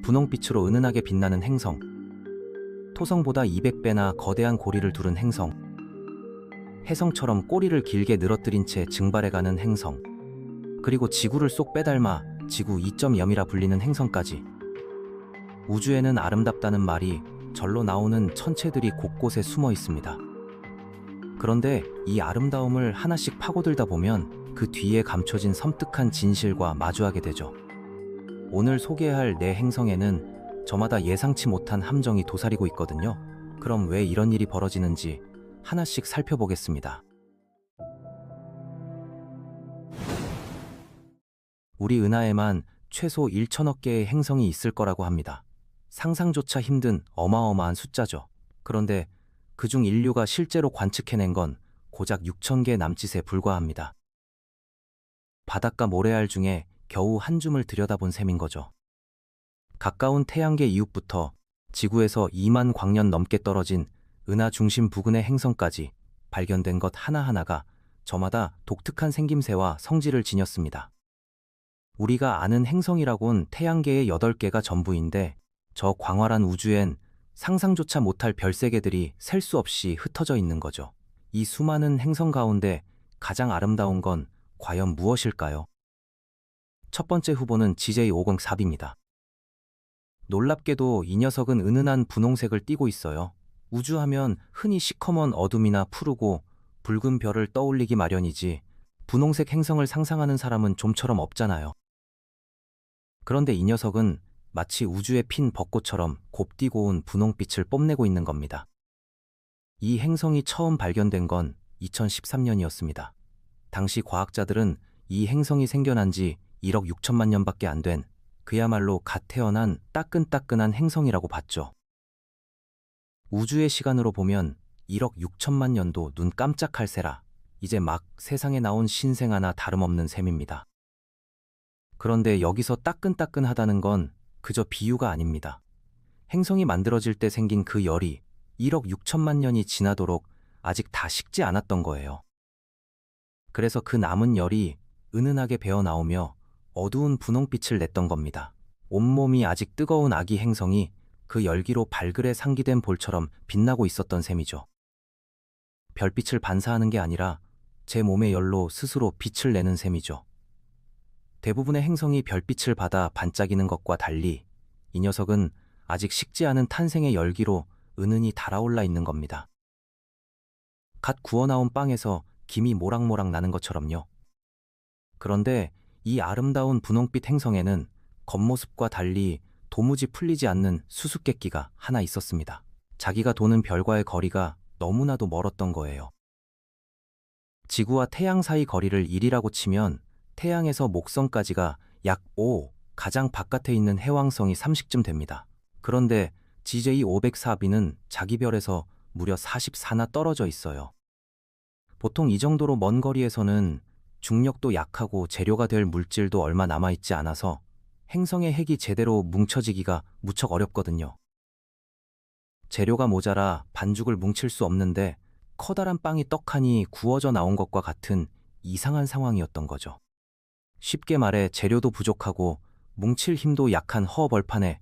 분홍빛으로 은은하게 빛나는 행성. 토성보다 200배나 거대한 고리를 두른 행성. 혜성처럼 꼬리를 길게 늘어뜨린 채 증발해가는 행성. 그리고 지구를 쏙 빼닮아 지구 2.0이라 불리는 행성까지. 우주에는 아름답다는 말이 절로 나오는 천체들이 곳곳에 숨어 있습니다. 그런데 이 아름다움을 하나씩 파고들다 보면 그 뒤에 감춰진 섬뜩한 진실과 마주하게 되죠. 오늘 소개할 네 행성에는 저마다 예상치 못한 함정이 도사리고 있거든요. 그럼 왜 이런 일이 벌어지는지 하나씩 살펴보겠습니다. 우리 은하에만 최소 1천억 개의 행성이 있을 거라고 합니다. 상상조차 힘든 어마어마한 숫자죠. 그런데 그중 인류가 실제로 관측해낸 건 고작 6천 개 남짓에 불과합니다. 바닷가 모래알 중에 겨우 한 줌을 들여다본 셈인 거죠. 가까운 태양계 이웃부터 지구에서 2만 광년 넘게 떨어진 은하 중심 부근의 행성까지 발견된 것 하나하나가 저마다 독특한 생김새와 성질을 지녔습니다. 우리가 아는 행성이라곤 태양계의 8개가 전부인데 저 광활한 우주엔 상상조차 못할 별세계들이 셀 수 없이 흩어져 있는 거죠. 이 수많은 행성 가운데 가장 아름다운 건 과연 무엇일까요? 첫 번째 후보는 GJ504b입니다. 놀랍게도 이 녀석은 은은한 분홍색을 띠고 있어요. 우주하면 흔히 시커먼 어둠이나 푸르고 붉은 별을 떠올리기 마련이지 분홍색 행성을 상상하는 사람은 좀처럼 없잖아요. 그런데 이 녀석은 마치 우주에 핀 벚꽃처럼 곱디고 온 분홍빛을 뽐내고 있는 겁니다. 이 행성이 처음 발견된 건 2013년이었습니다. 당시 과학자들은 이 행성이 생겨난 지 1억 6천만 년밖에 안 된 그야말로 갓 태어난 따끈따끈한 행성이라고 봤죠. 우주의 시간으로 보면 1억 6천만 년도 눈 깜짝할 새라 이제 막 세상에 나온 신생 하나 다름없는 셈입니다. 그런데 여기서 따끈따끈하다는 건 그저 비유가 아닙니다. 행성이 만들어질 때 생긴 그 열이 1억 6천만 년이 지나도록 아직 다 식지 않았던 거예요. 그래서 그 남은 열이 은은하게 배어나오며 어두운 분홍빛을 냈던 겁니다. 온몸이 아직 뜨거운 아기 행성이 그 열기로 발그레 상기된 볼처럼 빛나고 있었던 셈이죠. 별빛을 반사하는 게 아니라 제 몸의 열로 스스로 빛을 내는 셈이죠. 대부분의 행성이 별빛을 받아 반짝이는 것과 달리 이 녀석은 아직 식지 않은 탄생의 열기로 은은히 달아올라 있는 겁니다. 갓 구워나온 빵에서 김이 모락모락 나는 것처럼요. 그런데 이 아름다운 분홍빛 행성에는 겉모습과 달리 도무지 풀리지 않는 수수께끼가 하나 있었습니다. 자기가 도는 별과의 거리가 너무나도 멀었던 거예요. 지구와 태양 사이 거리를 1이라고 치면 태양에서 목성까지가 약 5, 가장 바깥에 있는 해왕성이 30쯤 됩니다. 그런데 GJ504b는 자기 별에서 무려 44나 떨어져 있어요. 보통 이 정도로 먼 거리에서는 중력도 약하고 재료가 될 물질도 얼마 남아있지 않아서 행성의 핵이 제대로 뭉쳐지기가 무척 어렵거든요. 재료가 모자라 반죽을 뭉칠 수 없는데 커다란 빵이 떡하니 구워져 나온 것과 같은 이상한 상황이었던 거죠. 쉽게 말해 재료도 부족하고 뭉칠 힘도 약한 허벌판에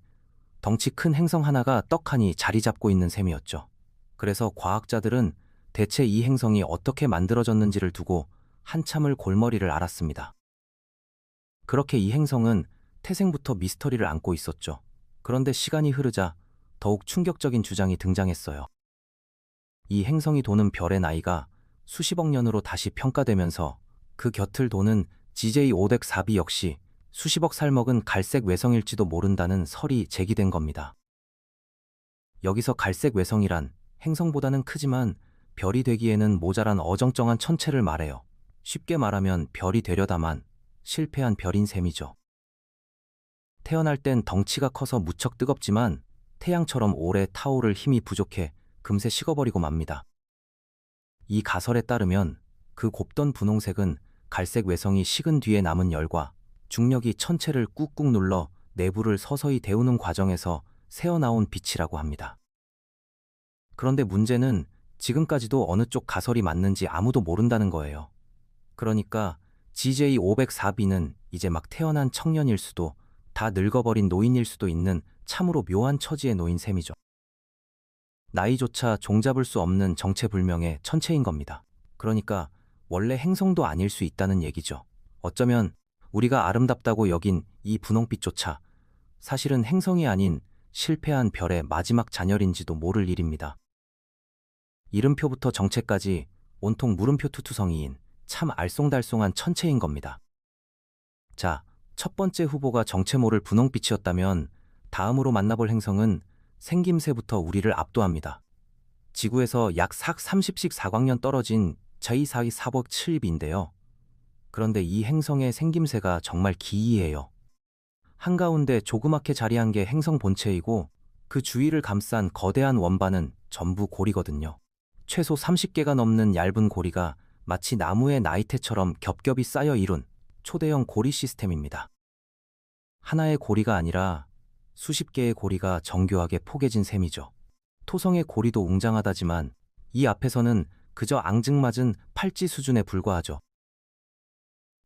덩치 큰 행성 하나가 떡하니 자리 잡고 있는 셈이었죠. 그래서 과학자들은 대체 이 행성이 어떻게 만들어졌는지를 두고 한참을 골머리를 앓았습니다. 그렇게 이 행성은 태생부터 미스터리를 안고 있었죠. 그런데 시간이 흐르자 더욱 충격적인 주장이 등장했어요. 이 행성이 도는 별의 나이가 수십억 년으로 다시 평가되면서 그 곁을 도는 GJ504b 역시 수십억 살 먹은 갈색 외성일지도 모른다는 설이 제기된 겁니다. 여기서 갈색 외성이란 행성보다는 크지만 별이 되기에는 모자란 어정쩡한 천체를 말해요. 쉽게 말하면 별이 되려다만 실패한 별인 셈이죠. 태어날 땐 덩치가 커서 무척 뜨겁지만 태양처럼 오래 타오를 힘이 부족해 금세 식어버리고 맙니다. 이 가설에 따르면 그 곱던 분홍색은 갈색 외성이 식은 뒤에 남은 열과 중력이 천체를 꾹꾹 눌러 내부를 서서히 데우는 과정에서 새어나온 빛이라고 합니다. 그런데 문제는 지금까지도 어느 쪽 가설이 맞는지 아무도 모른다는 거예요. 그러니까 GJ504b는 이제 막 태어난 청년일 수도 다 늙어버린 노인일 수도 있는 참으로 묘한 처지에 놓인 셈이죠. 나이조차 종잡을 수 없는 정체불명의 천체인 겁니다. 그러니까 원래 행성도 아닐 수 있다는 얘기죠. 어쩌면 우리가 아름답다고 여긴 이 분홍빛조차 사실은 행성이 아닌 실패한 별의 마지막 잔열인지도 모를 일입니다. 이름표부터 정체까지 온통 물음표 투투성이인 참 알쏭달쏭한 천체인 겁니다. 자, 첫 번째 후보가 정체 모를 분홍빛이었다면 다음으로 만나볼 행성은 생김새부터 우리를 압도합니다. 지구에서 약 30씩 사광년 떨어진 제242 사복 7입인데요. 그런데 이 행성의 생김새가 정말 기이해요. 한가운데 조그맣게 자리한 게 행성 본체이고 그 주위를 감싼 거대한 원반은 전부 고리거든요. 최소 30개가 넘는 얇은 고리가 마치 나무의 나이테처럼 겹겹이 쌓여 이룬 초대형 고리 시스템입니다. 하나의 고리가 아니라 수십 개의 고리가 정교하게 포개진 셈이죠. 토성의 고리도 웅장하다지만 이 앞에서는 그저 앙증맞은 팔찌 수준에 불과하죠.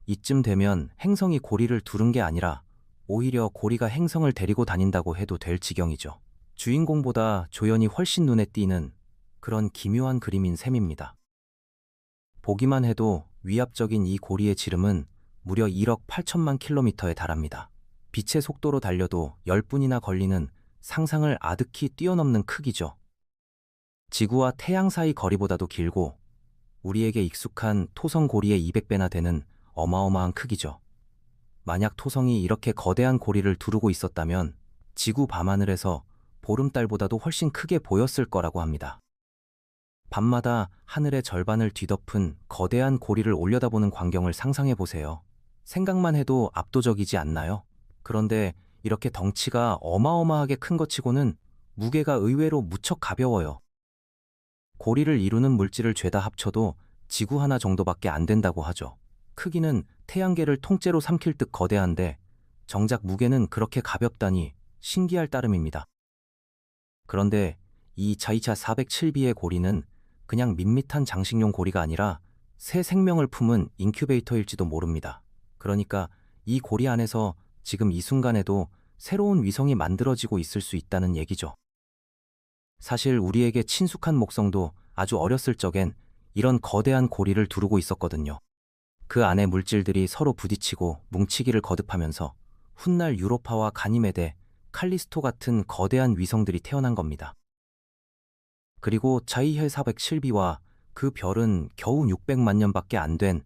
이쯤 되면 행성이 고리를 두른 게 아니라 오히려 고리가 행성을 데리고 다닌다고 해도 될 지경이죠. 주인공보다 조연이 훨씬 눈에 띄는 그런 기묘한 그림인 셈입니다. 보기만 해도 위압적인 이 고리의 지름은 무려 1억 8천만 킬로미터에 달합니다. 빛의 속도로 달려도 10분이나 걸리는 상상을 아득히 뛰어넘는 크기죠. 지구와 태양 사이 거리보다도 길고 우리에게 익숙한 토성 고리의 200배나 되는 어마어마한 크기죠. 만약 토성이 이렇게 거대한 고리를 두르고 있었다면 지구 밤하늘에서 보름달보다도 훨씬 크게 보였을 거라고 합니다. 밤마다 하늘의 절반을 뒤덮은 거대한 고리를 올려다보는 광경을 상상해 보세요. 생각만 해도 압도적이지 않나요? 그런데 이렇게 덩치가 어마어마하게 큰 것 치고는 무게가 의외로 무척 가벼워요. 고리를 이루는 물질을 죄다 합쳐도 지구 하나 정도밖에 안 된다고 하죠. 크기는 태양계를 통째로 삼킬 듯 거대한데 정작 무게는 그렇게 가볍다니 신기할 따름입니다. 그런데 이 자이차 407B의 고리는 그냥 밋밋한 장식용 고리가 아니라 새 생명을 품은 인큐베이터일지도 모릅니다. 그러니까 이 고리 안에서 지금 이 순간에도 새로운 위성이 만들어지고 있을 수 있다는 얘기죠. 사실 우리에게 친숙한 목성도 아주 어렸을 적엔 이런 거대한 고리를 두르고 있었거든요. 그 안에 물질들이 서로 부딪히고 뭉치기를 거듭하면서 훗날 유로파와 가니메데, 칼리스토 같은 거대한 위성들이 태어난 겁니다. 그리고 자이헬 407B와 그 별은 겨우 600만 년밖에 안 된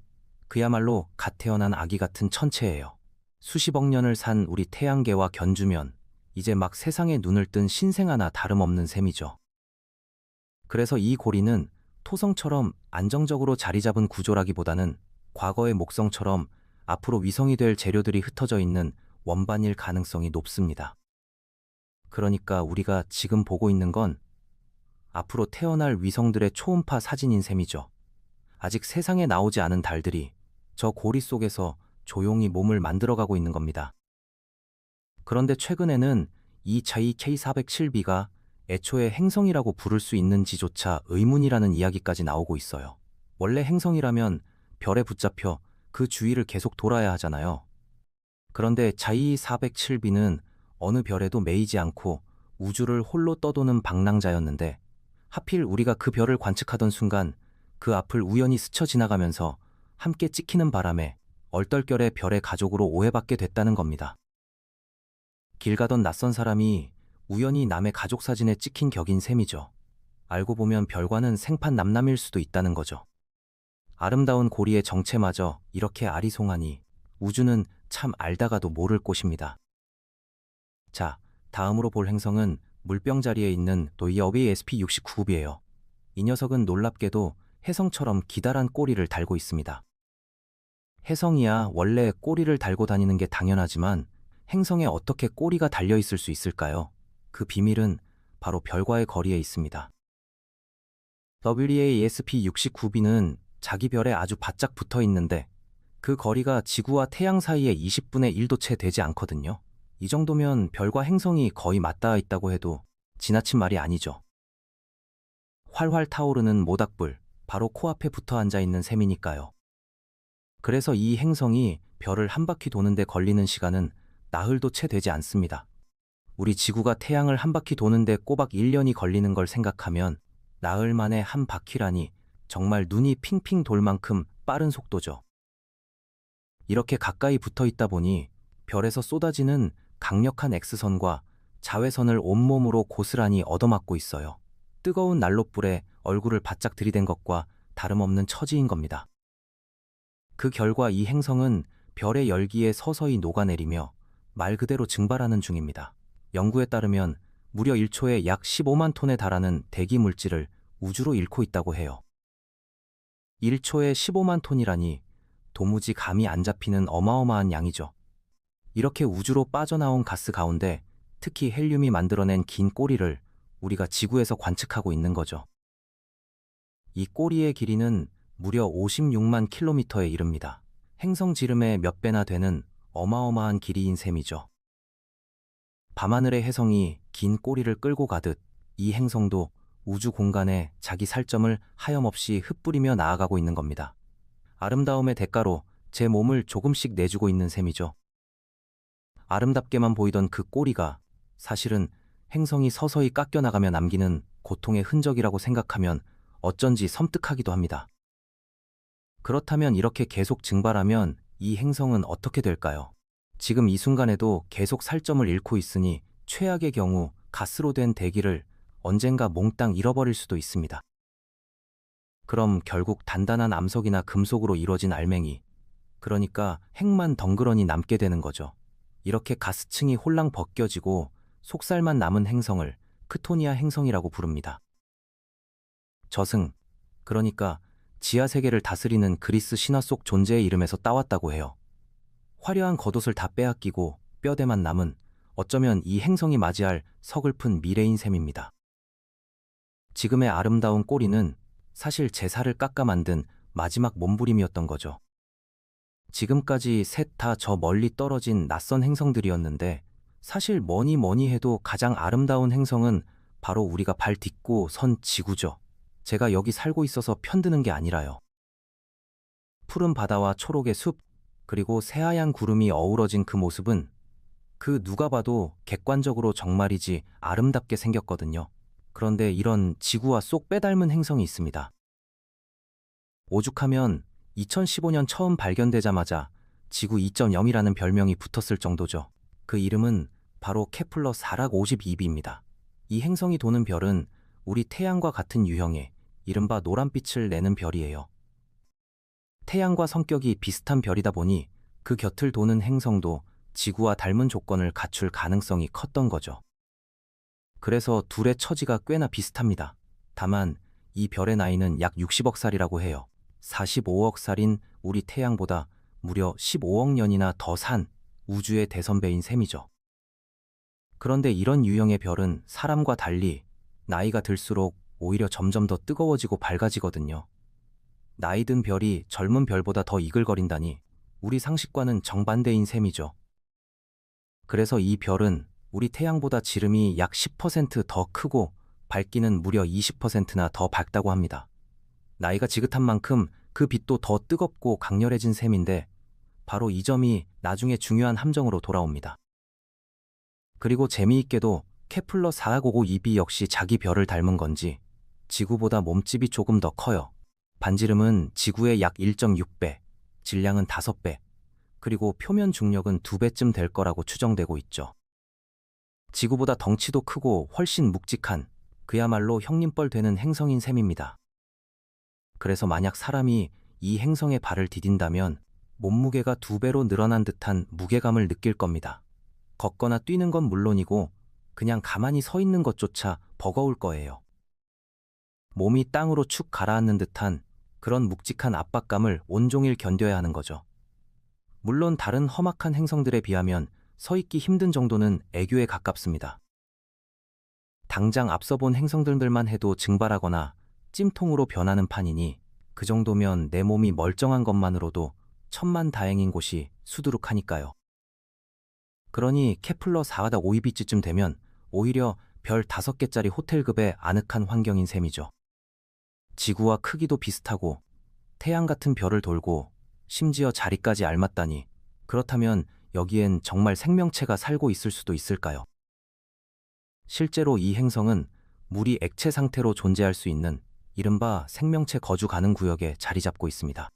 그야말로 갓 태어난 아기 같은 천체예요. 수십억 년을 산 우리 태양계와 견주면 이제 막 세상에 눈을 뜬 신생 하나 다름없는 셈이죠. 그래서 이 고리는 토성처럼 안정적으로 자리 잡은 구조라기보다는 과거의 목성처럼 앞으로 위성이 될 재료들이 흩어져 있는 원반일 가능성이 높습니다. 그러니까 우리가 지금 보고 있는 건 앞으로 태어날 위성들의 초음파 사진인 셈이죠. 아직 세상에 나오지 않은 달들이 저 고리 속에서 조용히 몸을 만들어가고 있는 겁니다. 그런데 최근에는 이 JK407B가 애초에 행성이라고 부를 수 있는지조차 의문이라는 이야기까지 나오고 있어요. 원래 행성이라면 별에 붙잡혀 그 주위를 계속 돌아야 하잖아요. 그런데 JK407B는 어느 별에도 매이지 않고 우주를 홀로 떠도는 방랑자였는데 하필 우리가 그 별을 관측하던 순간 그 앞을 우연히 스쳐 지나가면서 함께 찍히는 바람에 얼떨결에 별의 가족으로 오해받게 됐다는 겁니다. 길 가던 낯선 사람이 우연히 남의 가족 사진에 찍힌 격인 셈이죠. 알고 보면 별과는 생판 남남일 수도 있다는 거죠. 아름다운 고리의 정체마저 이렇게 아리송하니 우주는 참 알다가도 모를 곳입니다. 자, 다음으로 볼 행성은 물병 자리에 있는 도이어웨이 SP69B예요. 이 녀석은 놀랍게도 혜성처럼 기다란 꼬리를 달고 있습니다. 혜성이야 원래 꼬리를 달고 다니는 게 당연하지만 행성에 어떻게 꼬리가 달려 있을 수 있을까요? 그 비밀은 바로 별과의 거리에 있습니다. WASP-69B는 자기 별에 아주 바짝 붙어 있는데 그 거리가 지구와 태양 사이에 20분의 1도 채 되지 않거든요. 이 정도면 별과 행성이 거의 맞닿아 있다고 해도 지나친 말이 아니죠. 활활 타오르는 모닥불, 바로 코앞에 붙어 앉아 있는 셈이니까요. 그래서 이 행성이 별을 한 바퀴 도는데 걸리는 시간은 나흘도 채 되지 않습니다. 우리 지구가 태양을 한 바퀴 도는데 꼬박 1년이 걸리는 걸 생각하면 나흘 만에 한 바퀴라니 정말 눈이 핑핑 돌 만큼 빠른 속도죠. 이렇게 가까이 붙어 있다 보니 별에서 쏟아지는 강력한 X선과 자외선을 온몸으로 고스란히 얻어맞고 있어요. 뜨거운 난로불에 얼굴을 바짝 들이댄 것과 다름없는 처지인 겁니다. 그 결과 이 행성은 별의 열기에 서서히 녹아내리며 말 그대로 증발하는 중입니다. 연구에 따르면 무려 1초에 약 15만 톤에 달하는 대기 물질을 우주로 잃고 있다고 해요. 1초에 15만 톤이라니 도무지 감이 안 잡히는 어마어마한 양이죠. 이렇게 우주로 빠져나온 가스 가운데 특히 헬륨이 만들어낸 긴 꼬리를 우리가 지구에서 관측하고 있는 거죠. 이 꼬리의 길이는 무려 56만 킬로미터에 이릅니다. 행성 지름의 몇 배나 되는 어마어마한 길이인 셈이죠. 밤하늘의 혜성이 긴 꼬리를 끌고 가듯 이 행성도 우주 공간에 자기 살점을 하염없이 흩뿌리며 나아가고 있는 겁니다. 아름다움의 대가로 제 몸을 조금씩 내주고 있는 셈이죠. 아름답게만 보이던 그 꼬리가 사실은 행성이 서서히 깎여나가며 남기는 고통의 흔적이라고 생각하면 어쩐지 섬뜩하기도 합니다. 그렇다면 이렇게 계속 증발하면 이 행성은 어떻게 될까요? 지금 이 순간에도 계속 살점을 잃고 있으니 최악의 경우 가스로 된 대기를 언젠가 몽땅 잃어버릴 수도 있습니다. 그럼 결국 단단한 암석이나 금속으로 이루어진 알맹이, 그러니까 핵만 덩그러니 남게 되는 거죠. 이렇게 가스층이 홀랑 벗겨지고 속살만 남은 행성을 크토니아 행성이라고 부릅니다. 저승, 그러니까 지하세계를 다스리는 그리스 신화 속 존재의 이름에서 따왔다고 해요. 화려한 겉옷을 다 빼앗기고 뼈대만 남은 어쩌면 이 행성이 맞이할 서글픈 미래인 셈입니다. 지금의 아름다운 꼬리는 사실 제사를 깎아 만든 마지막 몸부림이었던 거죠. 지금까지 셋 다 저 멀리 떨어진 낯선 행성들이었는데 사실 뭐니 해도 가장 아름다운 행성은 바로 우리가 발 딛고 선 지구죠. 제가 여기 살고 있어서 편드는 게 아니라요. 푸른 바다와 초록의 숲, 그리고 새하얀 구름이 어우러진 그 모습은 그 누가 봐도 객관적으로 정말이지 아름답게 생겼거든요. 그런데 이런 지구와 쏙 빼닮은 행성이 있습니다. 오죽하면 2015년 처음 발견되자마자 지구 2.0이라는 별명이 붙었을 정도죠. 그 이름은 바로 케플러 4락 52b입니다. 이 행성이 도는 별은 우리 태양과 같은 유형의 이른바 노란빛을 내는 별이에요. 태양과 성격이 비슷한 별이다 보니 그 곁을 도는 행성도 지구와 닮은 조건을 갖출 가능성이 컸던 거죠. 그래서 둘의 처지가 꽤나 비슷합니다. 다만 이 별의 나이는 약 60억 살이라고 해요. 45억 살인 우리 태양보다 무려 15억 년이나 더 산 우주의 대선배인 셈이죠. 그런데 이런 유형의 별은 사람과 달리 나이가 들수록 오히려 점점 더 뜨거워지고 밝아지거든요. 나이 든 별이 젊은 별보다 더 이글거린다니 우리 상식과는 정반대인 셈이죠. 그래서 이 별은 우리 태양보다 지름이 약 10% 더 크고 밝기는 무려 20%나 더 밝다고 합니다. 나이가 지긋한 만큼 그 빛도 더 뜨겁고 강렬해진 셈인데 바로 이 점이 나중에 중요한 함정으로 돌아옵니다. 그리고 재미있게도 케플러 455b 역시 자기 별을 닮은 건지 지구보다 몸집이 조금 더 커요. 반지름은 지구의 약 1.6배, 질량은 5배, 그리고 표면 중력은 2배쯤 될 거라고 추정되고 있죠. 지구보다 덩치도 크고 훨씬 묵직한 그야말로 형님뻘 되는 행성인 셈입니다. 그래서 만약 사람이 이 행성에 발을 디딘다면 몸무게가 2배로 늘어난 듯한 무게감을 느낄 겁니다. 걷거나 뛰는 건 물론이고 그냥 가만히 서 있는 것조차 버거울 거예요. 몸이 땅으로 축 가라앉는 듯한 그런 묵직한 압박감을 온종일 견뎌야 하는 거죠. 물론 다른 험악한 행성들에 비하면 서 있기 힘든 정도는 애교에 가깝습니다. 당장 앞서 본 행성들만 해도 증발하거나 찜통으로 변하는 판이니 그 정도면 내 몸이 멀쩡한 것만으로도 천만다행인 곳이 수두룩하니까요. 그러니 케플러 452b쯤 되면 오히려 별 5개짜리 호텔급의 아늑한 환경인 셈이죠. 지구와 크기도 비슷하고 태양 같은 별을 돌고 심지어 자리까지 알맞다니 그렇다면 여기엔 정말 생명체가 살고 있을 수도 있을까요? 실제로 이 행성은 물이 액체 상태로 존재할 수 있는 이른바 생명체 거주 가능 구역에 자리 잡고 있습니다.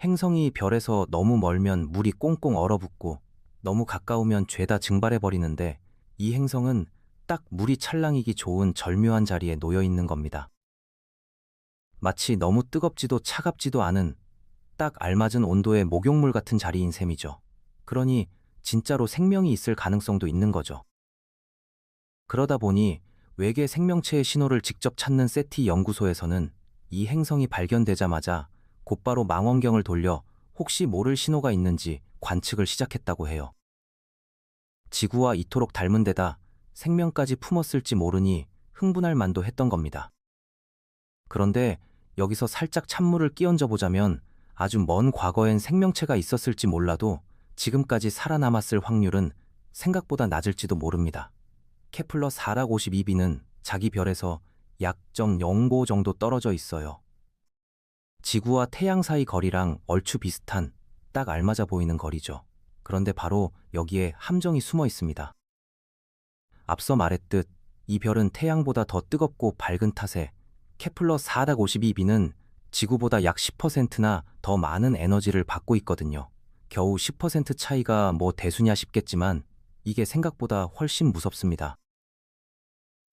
행성이 별에서 너무 멀면 물이 꽁꽁 얼어붙고 너무 가까우면 죄다 증발해 버리는데 이 행성은 딱 물이 찰랑이기 좋은 절묘한 자리에 놓여 있는 겁니다. 마치 너무 뜨겁지도 차갑지도 않은 딱 알맞은 온도의 목욕물 같은 자리인 셈이죠. 그러니 진짜로 생명이 있을 가능성도 있는 거죠. 그러다 보니 외계 생명체의 신호를 직접 찾는 세티 연구소에서는 이 행성이 발견되자마자 곧바로 망원경을 돌려 혹시 모를 신호가 있는지 관측을 시작했다고 해요. 지구와 이토록 닮은 데다 생명까지 품었을지 모르니 흥분할 만도 했던 겁니다. 그런데 여기서 살짝 찬물을 끼얹어 보자면 아주 먼 과거엔 생명체가 있었을지 몰라도 지금까지 살아남았을 확률은 생각보다 낮을지도 모릅니다. 케플러 452b는 자기 별에서 약 0.05 정도 떨어져 있어요. 지구와 태양 사이 거리랑 얼추 비슷한 딱 알맞아 보이는 거리죠. 그런데 바로 여기에 함정이 숨어 있습니다. 앞서 말했듯 이 별은 태양보다 더 뜨겁고 밝은 탓에 케플러 452b는 지구보다 약 10%나 더 많은 에너지를 받고 있거든요. 겨우 10% 차이가 뭐 대수냐 싶겠지만 이게 생각보다 훨씬 무섭습니다.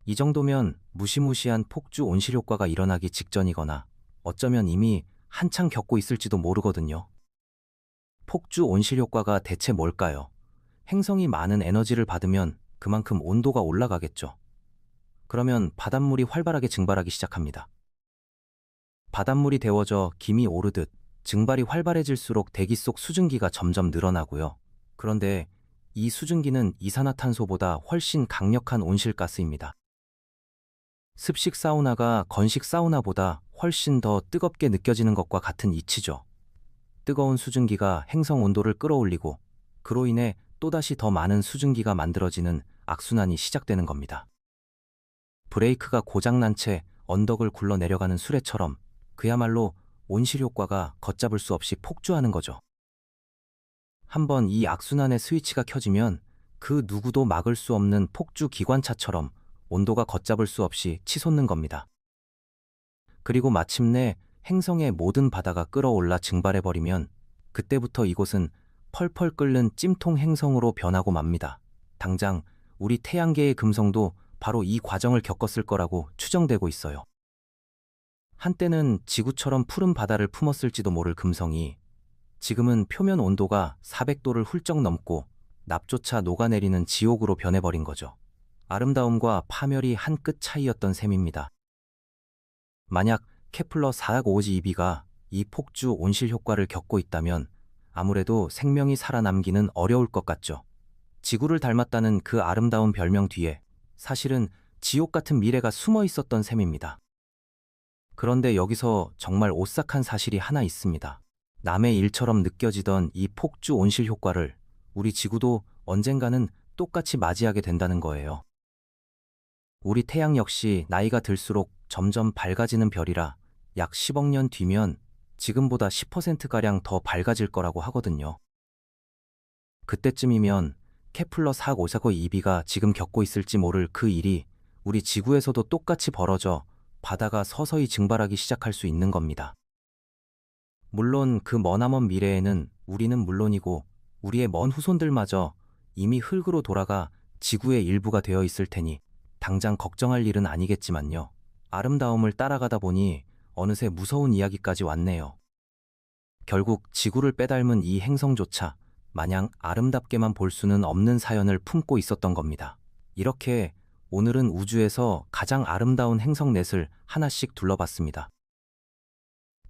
이 정도면 무시무시한 폭주 온실 효과가 일어나기 직전이거나 어쩌면 이미 한창 겪고 있을지도 모르거든요. 폭주 온실 효과가 대체 뭘까요? 행성이 많은 에너지를 받으면 그만큼 온도가 올라가겠죠. 그러면 바닷물이 활발하게 증발하기 시작합니다. 바닷물이 데워져 김이 오르듯 증발이 활발해질수록 대기 속 수증기가 점점 늘어나고요. 그런데 이 수증기는 이산화탄소보다 훨씬 강력한 온실가스입니다. 습식 사우나가 건식 사우나보다 훨씬 더 뜨겁게 느껴지는 것과 같은 이치죠. 뜨거운 수증기가 행성 온도를 끌어올리고 그로 인해 또다시 더 많은 수증기가 만들어지는 악순환이 시작되는 겁니다. 브레이크가 고장난 채 언덕을 굴러 내려가는 수레처럼 그야말로 온실 효과가 걷잡을 수 없이 폭주하는 거죠. 한번 이 악순환의 스위치가 켜지면 그 누구도 막을 수 없는 폭주 기관차처럼 온도가 걷잡을 수 없이 치솟는 겁니다. 그리고 마침내 행성의 모든 바다가 끌어올라 증발해버리면 그때부터 이곳은 펄펄 끓는 찜통 행성으로 변하고 맙니다. 당장 우리 태양계의 금성도 바로 이 과정을 겪었을 거라고 추정되고 있어요. 한때는 지구처럼 푸른 바다를 품었을지도 모를 금성이 지금은 표면 온도가 400도를 훌쩍 넘고 납조차 녹아내리는 지옥으로 변해버린 거죠. 아름다움과 파멸이 한 끗 차이였던 셈입니다. 만약 케플러 452b가 이 폭주 온실 효과를 겪고 있다면 아무래도 생명이 살아남기는 어려울 것 같죠. 지구를 닮았다는 그 아름다운 별명 뒤에 사실은 지옥 같은 미래가 숨어 있었던 셈입니다. 그런데 여기서 정말 오싹한 사실이 하나 있습니다. 남의 일처럼 느껴지던 이 폭주 온실 효과를 우리 지구도 언젠가는 똑같이 맞이하게 된다는 거예요. 우리 태양 역시 나이가 들수록 점점 밝아지는 별이라 약 10억 년 뒤면 지금보다 10%가량 더 밝아질 거라고 하거든요. 그때쯤이면 케플러 452b가 지금 겪고 있을지 모를 그 일이 우리 지구에서도 똑같이 벌어져 바다가 서서히 증발하기 시작할 수 있는 겁니다. 물론 그 머나먼 미래에는 우리는 물론이고 우리의 먼 후손들마저 이미 흙으로 돌아가 지구의 일부가 되어 있을 테니 당장 걱정할 일은 아니겠지만요. 아름다움을 따라가다 보니 어느새 무서운 이야기까지 왔네요. 결국 지구를 빼닮은 이 행성조차 마냥 아름답게만 볼 수는 없는 사연을 품고 있었던 겁니다. 이렇게 오늘은 우주에서 가장 아름다운 행성 넷을 하나씩 둘러봤습니다.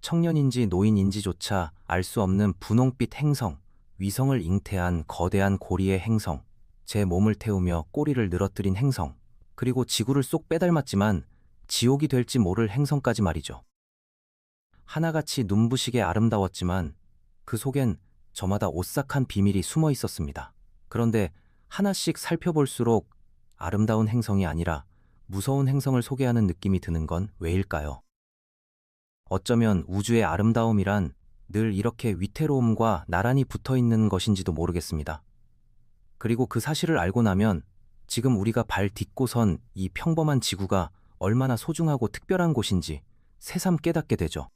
청년인지 노인인지조차 알 수 없는 분홍빛 행성, 위성을 잉태한 거대한 고리의 행성, 제 몸을 태우며 꼬리를 늘어뜨린 행성, 그리고 지구를 쏙 빼닮았지만 지옥이 될지 모를 행성까지 말이죠. 하나같이 눈부시게 아름다웠지만 그 속엔 저마다 오싹한 비밀이 숨어 있었습니다. 그런데 하나씩 살펴볼수록 아름다운 행성이 아니라 무서운 행성을 소개하는 느낌이 드는 건 왜일까요? 어쩌면 우주의 아름다움이란 늘 이렇게 위태로움과 나란히 붙어 있는 것인지도 모르겠습니다. 그리고 그 사실을 알고 나면 지금 우리가 발 딛고 선 이 평범한 지구가 얼마나 소중하고 특별한 곳인지 새삼 깨닫게 되죠.